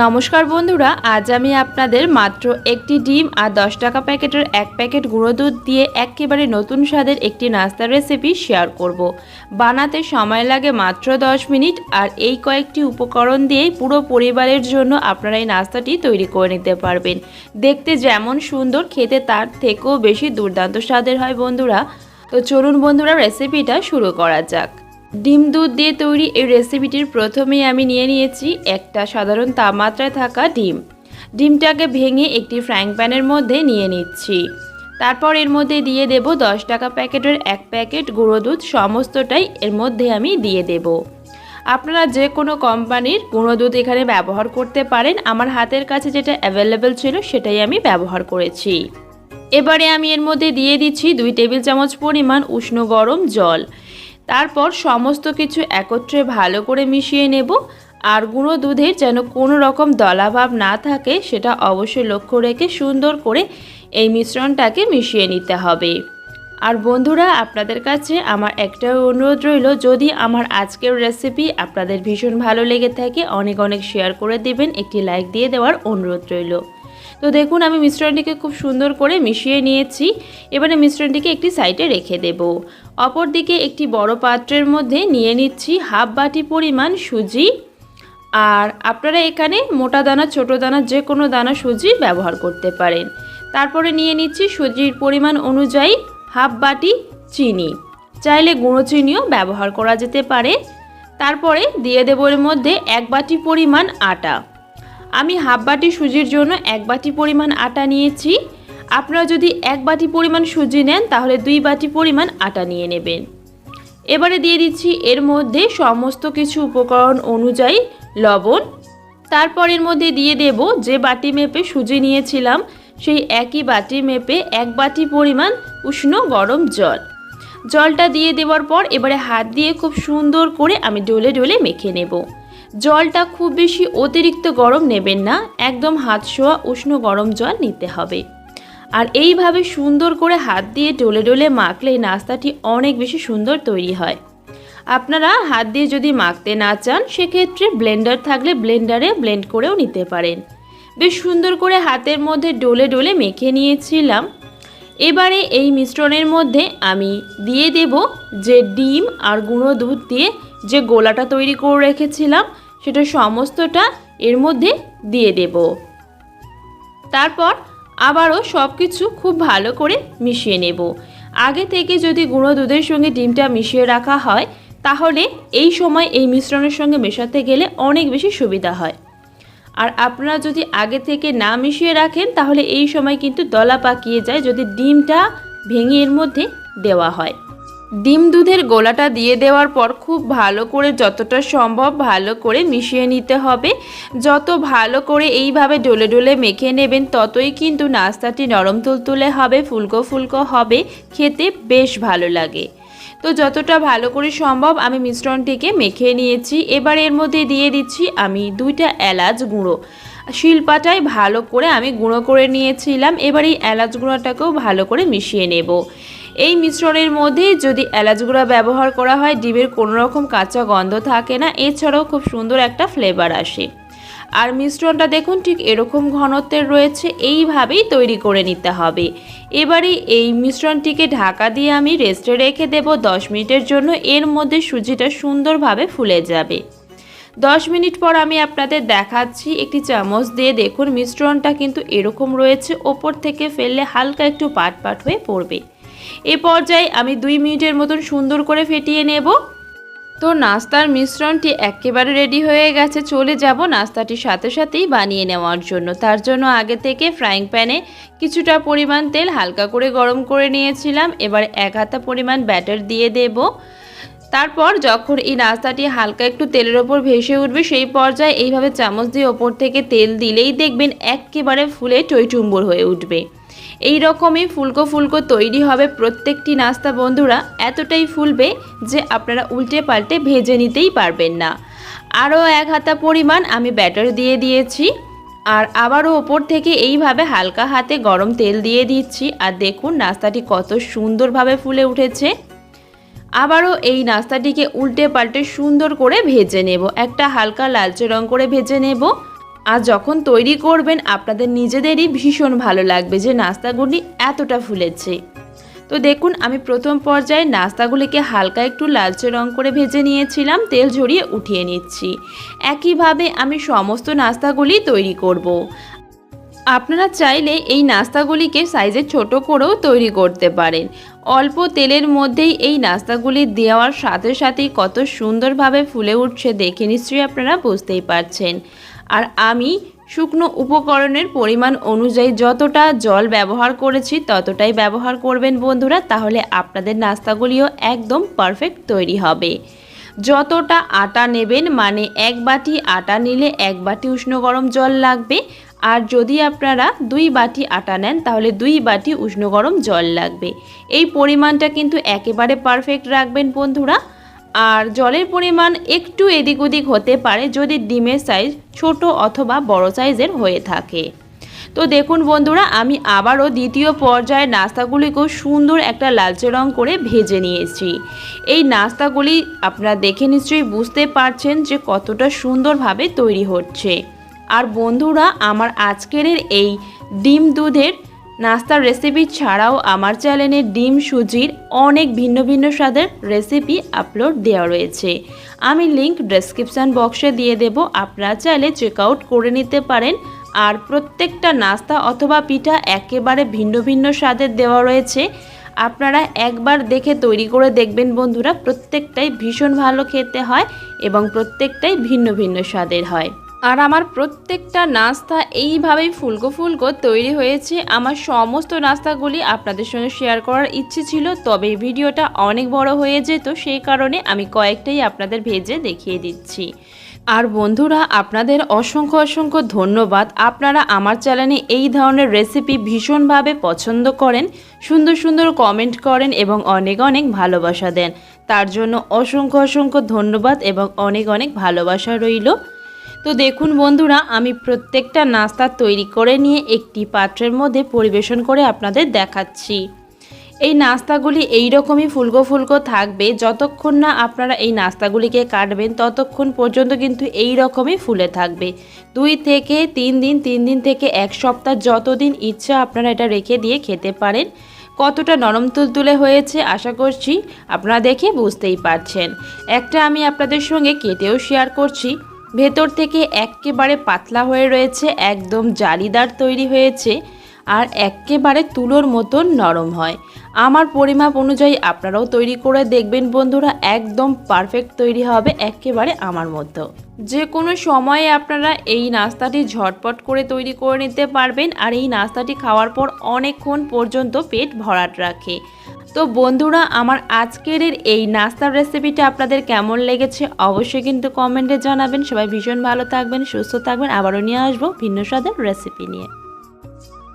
নমস্কার বন্ধুরা, আজ আমি আপনাদের মাত্র একটি ডিম আর 10 টাকা প্যাকেটের এক প্যাকেট গুঁড়ো দুধ দিয়ে একেবারে নতুন স্বাদের একটি নাস্তার রেসিপি শেয়ার করব। বানাতে সময় লাগে মাত্র 10 মিনিট আর এই কয়েকটি উপকরণ দিয়েই পুরো পরিবারের জন্য আপনারা এই নাস্তাটি তৈরি করে নিতে পারবেন। দেখতে যেমন সুন্দর, খেতে তার থেকেও বেশি দুর্দান্ত স্বাদের হয় বন্ধুরা। তো চলুন বন্ধুরা, রেসিপিটা শুরু করা যাক। ডিম দুধ দিয়ে তৈরি এই রেসিপিটির প্রথমেই আমি নিয়েছি একটা সাধারণ তাপমাত্রায় থাকা ডিমটাকে ভেঙে একটি ফ্রাইং প্যানের মধ্যে নিয়ে নিচ্ছি। তারপর এর মধ্যে দিয়ে দেব 10 টাকা প্যাকেটের এক প্যাকেট গুঁড়ো দুধ, সমস্তটাই এর মধ্যে আমি দিয়ে দেব। আপনারা যে কোনো কোম্পানির গুঁড়ো দুধ এখানে ব্যবহার করতে পারেন, আমার হাতের কাছে যেটা অ্যাভেলেবেল ছিল সেটাই আমি ব্যবহার করেছি। এবারে আমি এর মধ্যে দিয়ে দিচ্ছি 2 টেবিল চামচ পরিমাণ উষ্ণ গরম জল। তারপর সমস্ত কিছু একত্রে ভালো করে মিশিয়ে নেব। আর গুঁড়ো দুধের যেন কোনো রকম দলাভাব না থাকে সেটা অবশ্যই লক্ষ্য রেখে সুন্দর করে এই মিশ্রণটাকে মিশিয়ে নিতে হবে। আর বন্ধুরা, আপনাদের কাছে আমার একটা অনুরোধ রইল, যদি আমার আজকের রেসিপি আপনাদের ভীষণ ভালো লেগে থাকে অনেক অনেক শেয়ার করে দেবেন, একটি লাইক দিয়ে দেওয়ার অনুরোধ রইল। তো দেখুন, আমি মিশ্রণটিকে খুব সুন্দর করে মিশিয়ে নিয়েছি। এবারে মিশ্রণটিকে একটি সাইডে রেখে দেব। অপরদিকে একটি বড় পাত্রের মধ্যে নিয়ে নিচ্ছি হাফ বাটি পরিমাণ সুজি। আর আপনারা এখানে মোটা দানা ছোট দানা যে কোনো দানা সুজি ব্যবহার করতে পারেন। তারপরে নিয়ে নিচ্ছি সুজির পরিমাণ অনুযায়ী হাফ বাটি চিনি, চাইলে গুঁড়ো চিনিও ব্যবহার করা যেতে পারে। তারপরে দিয়ে দেব এর মধ্যে 1 বাটি পরিমাণ আটা। আমি হাফ বাটি সুজির জন্য 1 বাটি পরিমাণ আটা নিয়েছি। আপনারা যদি 1 বাটি পরিমাণ সুজি নেন তাহলে 2 বাটি পরিমাণ আটা নিয়ে নেবেন। এবারে দিয়ে দিচ্ছি এর মধ্যে সমস্ত কিছু উপকরণ অনুযায়ী লবণ। তারপর এর মধ্যে দিয়ে দেব যে বাটি মেপে সুজি নিয়েছিলাম সেই একই বাটি মেপে 1 বাটি পরিমাণ উষ্ণ গরম জল। জলটা দিয়ে দেওয়ার পর এবারে হাত দিয়ে খুব সুন্দর করে আমি ডলে ডলে মেখে নেব। জলটা খুব বেশি অতিরিক্ত গরম নেবেন না, একদম হাত ছোঁয়া উষ্ণ গরম জল নিতে হবে। আর এইভাবে সুন্দর করে হাত দিয়ে ডলে ডলে মাখলে নাস্তাটি অনেক বেশি সুন্দর তৈরি হয়। আপনারা হাত দিয়ে যদি মাখতে না চান সেক্ষেত্রে ব্লেন্ডার থাকলে ব্লেন্ডারে ব্লেন্ড করেও নিতে পারেন। বেশ সুন্দর করে হাতের মধ্যে ডলে ডলে মেখে নিয়েছিলাম। এবারে এই মিশ্রণের মধ্যে আমি দিয়ে দেব যে ডিম আর গুঁড়ো দুধ দিয়ে যে গোলাটা তৈরি করে রেখেছিলাম সেটা সমস্তটা এর মধ্যে দিয়ে দেব। তারপর আবারও সব কিছু খুব ভালো করে মিশিয়ে নেব। আগে থেকে যদি গুঁড়ো দুধের সঙ্গে ডিমটা মিশিয়ে রাখা হয় তাহলে এই সময় এই মিশ্রণের সঙ্গে মেশাতে গেলে অনেক বেশি সুবিধা হয়। আর আপনারা যদি আগে থেকে না মিশিয়ে রাখেন তাহলে এই সময় কিন্তু দলা পাকিয়ে যায় যদি ডিমটা ভেঙে এর মধ্যে দেওয়া হয়। ডিম দুধের গোলাটা দিয়ে দেওয়ার পর খুব ভালো করে যতটা সম্ভব ভালো করে মিশিয়ে নিতে হবে। যত ভালো করে এইভাবে ডলে ডলে মেখে নেবেন ততই কিন্তু নাস্তাটি নরম তুলতুলে হবে, ফুলকো ফুলকো হবে, খেতে বেশ ভালো লাগে। তো যতটা ভালো করে সম্ভব আমি মিশ্রণটিকে মেখে নিয়েছি। এবার এর মধ্যে দিয়ে দিচ্ছি আমি 2টা এলাচ গুঁড়ো। শিলপাটায় ভালো করে আমি গুঁড়ো করে নিয়েছিলাম। এবার এই এলাচ গুঁড়োটাকেও ভালো করে মিশিয়ে নেব। এই মিশ্রণের মধ্যে যদি এলাচ গুঁড়া ব্যবহার করা হয় ডিমের কোনো রকম কাঁচা গন্ধ থাকে না, এছাড়াও খুব সুন্দর একটা ফ্লেভার আসে। আর মিশ্রণটা দেখুন ঠিক এরকম ঘনত্বের রয়েছে, এইভাবেই তৈরি করে নিতে হবে। এবারে এই মিশ্রণটিকে ঢাকা দিয়ে আমি রেস্টে রেখে দেব 10 মিনিটের জন্য। এর মধ্যে সুজিটা সুন্দরভাবে ফুলে যাবে। 10 মিনিট পর আমি আপনাদের দেখাচ্ছি একটি চামচ দিয়ে। দেখুন মিশ্রণটা কিন্তু এরকম রয়েছে, ওপর থেকে ফেললে হালকা একটু পাট পাট হয়ে পড়বে। এ পর্যায়ে আমি 2 মিনিটের মতন সুন্দর করে ফেটিয়ে নেব। তো নাস্তার মিশ্রণটি একেবারে রেডি হয়ে গেছে। চলে যাব নাস্তাটির সাথে সাথেই বানিয়ে নেওয়ার জন্য। তার জন্য আগে থেকে ফ্রাইং প্যানে কিছুটা পরিমাণ তেল হালকা করে গরম করে নিয়েছিলাম। এবার 1 হাতা পরিমাণ ব্যাটার দিয়ে দেব। তারপর যখন এই নাস্তাটি হালকা একটু তেলের ওপর ভেসে উঠবে সেই পর্যায়ে এইভাবে চামচ দিয়ে ওপর থেকে তেল দিলেই দেখবেন একেবারে ফুলে টইটুম্বুর হয়ে উঠবে। এই রকমই ফুলকো ফুলকো তৈরি হবে প্রত্যেকটি নাস্তা বন্ধুরা। এতটাই ফুলবে যে আপনারা উল্টে পাল্টে ভেজে নিতেই পারবেন না। আরও 1 হাতা পরিমাণ আমি ব্যাটার দিয়ে দিয়েছি। আর আবারও ওপর থেকে এইভাবে হালকা হাতে গরম তেল দিয়ে দিচ্ছি। আর দেখুন নাস্তাটি কত সুন্দরভাবে ফুলে উঠেছে। আবারও এই নাস্তাটিকে উল্টে পাল্টে সুন্দর করে ভেজে নেব। একটা হালকা লালচে রং করে ভেজে নেব। আর যখন তৈরি করবেন আপনাদের নিজেদেরই ভীষণ ভালো লাগবে যে নাস্তাগুলি এতটা ফুলেছে। তো দেখুন আমি প্রথম পর্যায়ে নাস্তাগুলিকে হালকা একটু লালচে রং করে ভেজে নিয়েছিলাম, তেল ঝরিয়ে উঠিয়ে নিচ্ছি। একইভাবে আমি সমস্ত নাস্তাগুলি তৈরি করব। আপনারা চাইলে এই নাস্তাগুলিকে সাইজে ছোট করেও তৈরি করতে পারেন। অল্প তেলের মধ্যেই এই নাস্তাগুলি দেওয়ার সাথে সাথেই কত সুন্দরভাবে ফুলে উঠছে দেখে নিশ্চয়ই আপনারা বুঝতেই পারছেন। আর আমি শুকনো উপকরণের পরিমাণ অনুযায়ী যতটা জল ব্যবহার করেছি ততটাই ব্যবহার করবেন বন্ধুরা, তাহলে আপনাদের নাস্তাগুলিও একদম পারফেক্ট তৈরি হবে। যতটা আটা নেবেন, মানে 1 বাটি আটা নিলে 1 বাটি উষ্ণ গরম জল লাগবে, আর যদি আপনারা 2 বাটি আটা নেন তাহলে 2 বাটি উষ্ণ গরম জল লাগবে। এই পরিমাণটা কিন্তু একেবারে পারফেক্ট রাখবেন বন্ধুরা। আর জলের পরিমাণ একটু এদিক ওদিক হতে পারে যদি ডিমের সাইজ ছোট অথবা বড় সাইজের হয়ে থাকে। তো দেখুন বন্ধুরা আমি আবারও দ্বিতীয় পর্যায়ে নাস্তাগুলিকেও সুন্দর একটা লালচে রং করে ভেজে নিয়েছি। এই নাস্তাগুলি আপনারা দেখে নিশ্চয়ই বুঝতে পারছেন যে কতটা সুন্দরভাবে তৈরি হচ্ছে। আর বন্ধুরা আমার আজকের এই ডিম দুধের নাস্তার রেসিপি ছাড়াও আমার চ্যানেলে ডিম সুজির অনেক ভিন্ন ভিন্ন স্বাদের রেসিপি আপলোড দেওয়া রয়েছে। আমি লিংক ডেসক্রিপশান বক্সে দিয়ে দেব, আপনারা চাইলে চেক আউট করে নিতে পারেন। আর প্রত্যেকটা নাস্তা অথবা পিঠা একেবারে ভিন্ন ভিন্ন স্বাদের দেওয়া রয়েছে, আপনারা একবার দেখে তৈরি করে দেখবেন বন্ধুরা, প্রত্যেকটাই ভীষণ ভালো খেতে হয় এবং প্রত্যেকটাই ভিন্ন ভিন্ন স্বাদের হয়। আর আমার প্রত্যেকটা নাস্তা এইভাবেই ফুলকো ফুলকো তৈরি হয়েছে। আমার সমস্ত নাস্তাগুলি আপনাদের সঙ্গে শেয়ার করার ইচ্ছে ছিল, তবে ভিডিওটা অনেক বড় হয়ে যেত, সেই কারণে আমি কয়েকটাই আপনাদের ভেজে দেখিয়ে দিচ্ছি। আর বন্ধুরা আপনাদের অসংখ্য অসংখ্য ধন্যবাদ, আপনারা আমার চ্যানেলে এই ধরনের রেসিপি ভীষণভাবে পছন্দ করেন, সুন্দর সুন্দর কমেন্ট করেন এবং অনেক অনেক ভালোবাসা দেন। তার জন্য অসংখ্য অসংখ্য ধন্যবাদ এবং অনেক অনেক ভালোবাসা রইল। তো দেখুন বন্ধুরা আমি প্রত্যেকটা নাস্তা তৈরি করে নিয়ে একটি পাত্রের মধ্যে পরিবেশন করে আপনাদের দেখাচ্ছি। এই নাস্তাগুলি এই রকমই ফুলকো ফুলকো থাকবে, যতক্ষণ না আপনারা এই নাস্তাগুলিকে কাটবেন ততক্ষণ পর্যন্ত কিন্তু এই রকমই ফুলে থাকবে। 2 থেকে 3 দিন, 3 দিন থেকে 1 সপ্তাহ, যতদিন ইচ্ছা আপনারা এটা রেখে দিয়ে খেতে পারেন। কতটা নরম তুলতুলে হয়েছে আশা করছি আপনারা দেখে বুঝতেই পারছেন। একটা আমি আপনাদের সঙ্গে কেটেও শেয়ার করছি। ভেতর থেকে একেবারে পাতলা হয়ে রয়েছে, একদম জালিদার তৈরি হয়েছে আর একেবারে তুলোর মতন নরম হয়। আমার পরিমাপ অনুযায়ী আপনারাও তৈরি করে দেখবেন বন্ধুরা, একদম পারফেক্ট তৈরি হবে একেবারে আমার মতো। যে কোনো সময়ে আপনারা এই নাস্তাটি ঝটপট করে তৈরি করে নিতে পারবেন, আর এই নাস্তাটি খাওয়ার পর অনেকক্ষণ পর্যন্ত পেট ভরাট রাখে। তো বন্ধুরা আমার আজকের এই নাস্তার রেসিপিটা আপনাদের কেমন লেগেছে অবশ্যই কিন্তু কমেন্টে জানাবেন। সবাই ভীষণ ভালো থাকবেন, সুস্থ থাকবেন, আবারও নিয়ে আসবো ভিন্ন স্বাদের রেসিপি নিয়ে।